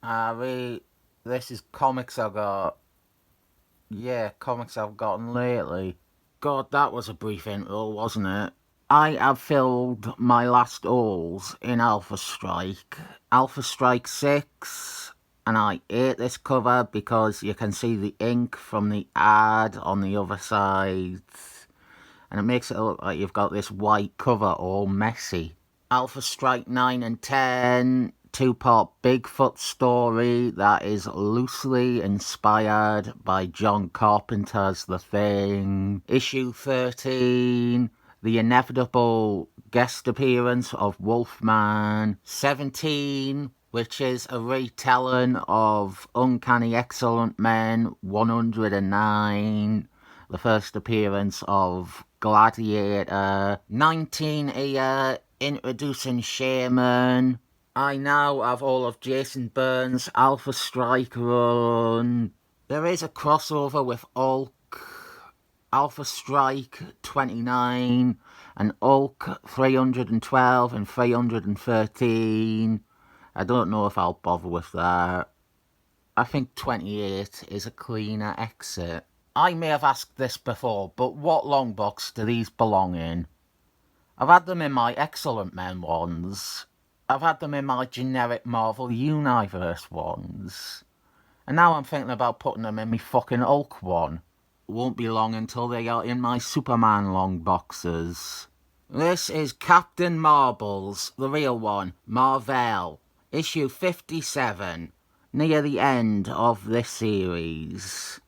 This is comics I got. Yeah, comics I've gotten lately. God, that was a brief interval, wasn't it? I have filled my last holes in Alpha Strike. Alpha Strike 6, and I hate this cover because you can see the ink from the ad on the other side, and it makes it look like you've got this white cover all messy. Alpha Strike 9 and 10, two-part Bigfoot story that is loosely inspired by John Carpenter's The Thing. Issue 13, the inevitable guest appearance of Wolfman. 17, which is a retelling of Uncanny Excellent Men 109, the first appearance of Gladiator. 19 here, introducing Shaman. I now have all of Jason Byrne's Alpha Strike run. There is a crossover with Hulk, Alpha Strike 29, and Hulk 312 and 313. I don't know if I'll bother with that. I think 28 is a cleaner exit. I may have asked this before, but what long box do these belong in? I've had them in my Excellent Men ones. I've had them in my generic Marvel Universe ones. And now I'm thinking about putting them in my fucking Hulk one. Won't be long until they are in my Superman long boxes. This is Captain Marbles, the real one, Marvel, issue 57, near the end of this series.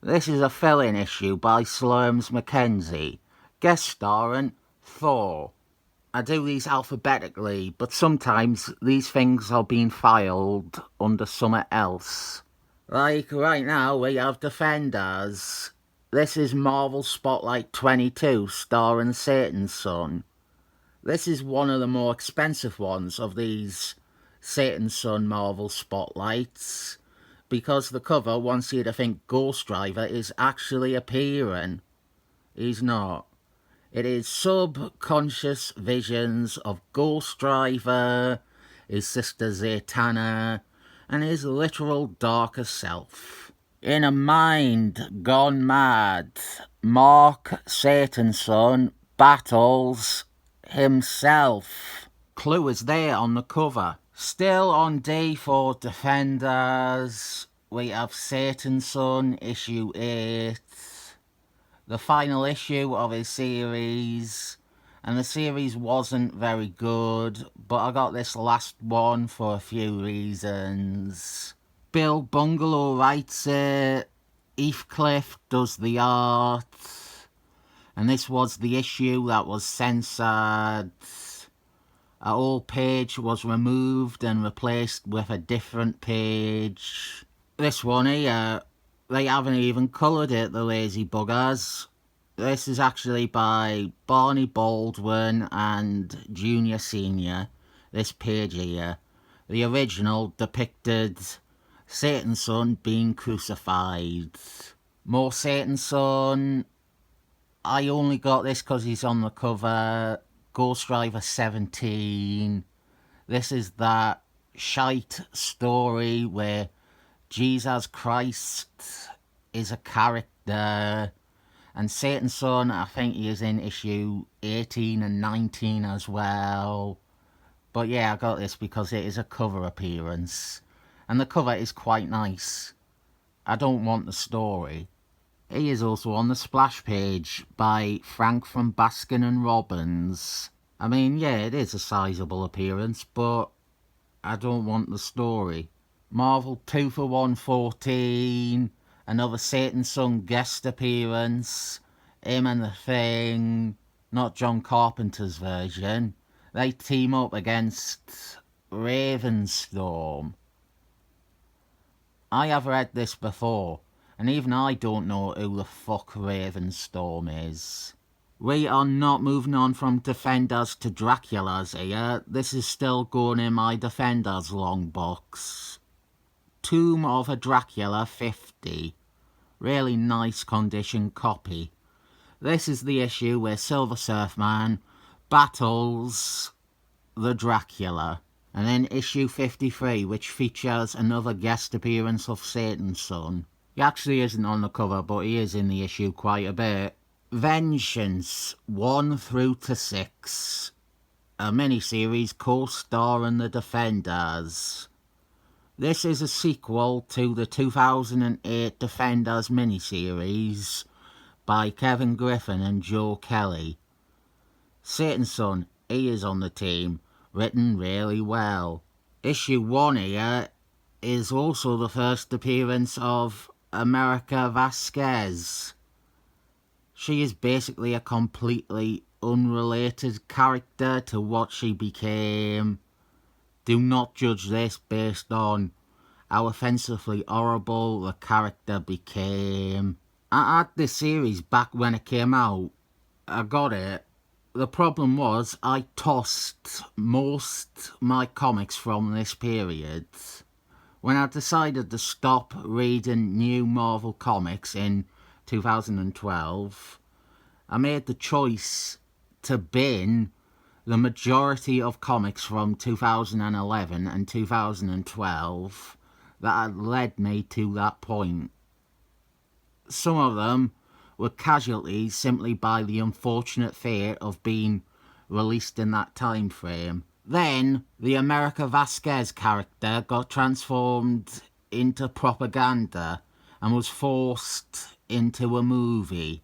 This is a fill-in issue by Slurms Mackenzie, guest starring Thor. I do these alphabetically, but sometimes these things are being filed under something else. Like right now we have Defenders. This is Marvel Spotlight 22 starring Satan's Son. This is one of the more expensive ones of these Satan's Son Marvel Spotlights, because the cover wants you to think Ghost Driver is actually appearing. He's not. It is subconscious visions of Ghost Driver, his sister Zatanna, and his literal darker self. In a mind gone mad, Mark Satan's Son battles himself. Clue is there on the cover. Still on day for Defenders, we have Satan's Son, issue 8. The final issue of his series, and the series wasn't very good, but I got this last one for a few reasons. Bill Bungalow writes it, Heathcliff does the art, and this was the issue that was censored. A whole page was removed and replaced with a different page. This one here, they haven't even coloured it, the lazy buggers. This is actually by Barney Baldwin and Junior Senior, this page here. The original depicted Satan's Son being crucified. More Satan's Son. I only got this because he's on the cover. Ghost Driver 17. This is that shite story where Jesus Christ is a character, and Satan's Son, I think he is in issue 18 and 19 as well. But yeah, I got this because it is a cover appearance, and the cover is quite nice. I don't want the story. He is also on the splash page by Frank from Baskin and Robbins. I mean, yeah, it is a sizable appearance, but I don't want the story. Marvel 2 for 114, another Satan's Son guest appearance, him and the Thing, not John Carpenter's version. They team up against Ravenstorm. I have read this before, and even I don't know who the fuck Ravenstorm is. We are not moving on from Defenders to Dracula's here. This is still going in my Defenders long box. Tomb of a Dracula 50. Really nice condition copy. This is the issue where Silver Surfer Man battles the Dracula. And then issue 53, which features another guest appearance of Satan's son. He actually isn't on the cover, but he is in the issue quite a bit. Vengeance 1 through to 6. A miniseries co-starring the Defenders. This is a sequel to the 2008 Defenders miniseries by Kevin Griffin and Joe Kelly. Satan's son, he is on the team, written really well. Issue 1 here is also the first appearance of America Vasquez. She is basically a completely unrelated character to what she became. Do not judge this based on how offensively horrible the character became. I had this series back when it came out. I got it. The problem was I tossed most my comics from this period. When I decided to stop reading new Marvel comics in 2012, I made the choice to bin the majority of comics from 2011 and 2012 that had led me to that point. Some of them were casualties simply by the unfortunate fate of being released in that time frame. Then, the America Vasquez character got transformed into propaganda and was forced into a movie,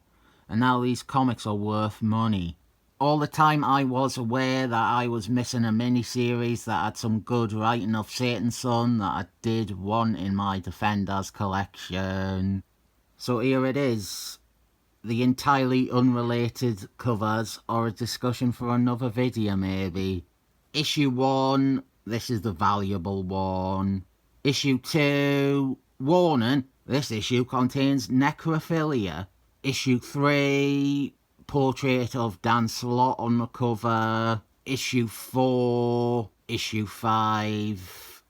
and now these comics are worth money. All the time I was aware that I was missing a miniseries that had some good writing of Satan's son that I did want in my Defenders collection. So here it is. The entirely unrelated covers are a discussion for another video maybe. Issue 1, this is the valuable one. Issue 2, warning, this issue contains necrophilia. Issue 3, portrait of Dan Slott on the cover. Issue 4, issue 5.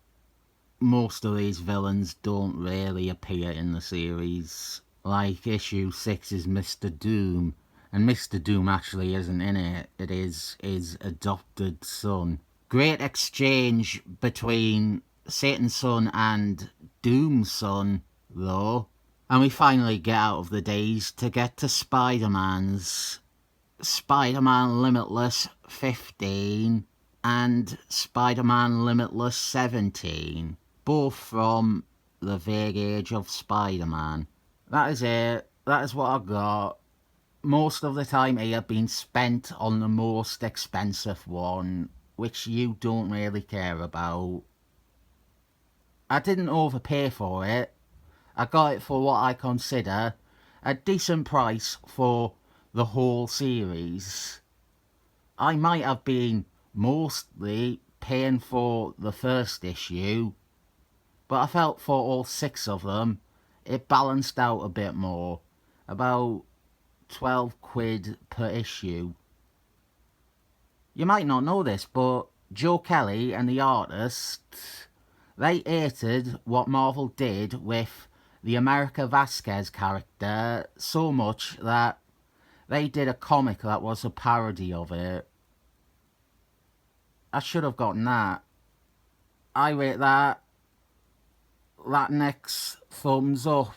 Most of these villains don't really appear in the series. Like issue 6 is Mr. Doom, and Mr. Doom actually isn't in it. It is his adopted son. Great exchange between Satan's son and Doom's son, though. And we finally get out of the days to get to Spider-Man's. Spider-Man Limitless 15 and Spider-Man Limitless 17. Both from the vague age of Spider-Man. That is it. That is what I got. Most of the time here been spent on the most expensive one, which you don't really care about. I didn't overpay for it. I got it for what I consider a decent price for the whole series. I might have been mostly paying for the first issue, but I felt for all 6 of them it balanced out a bit more. About 12 quid per issue. You might not know this, but Joe Kelly and the artist, they hated what Marvel did with the America Vasquez character so much that they did a comic that was a parody of it. I should have gotten that. I rate that next thumbs up.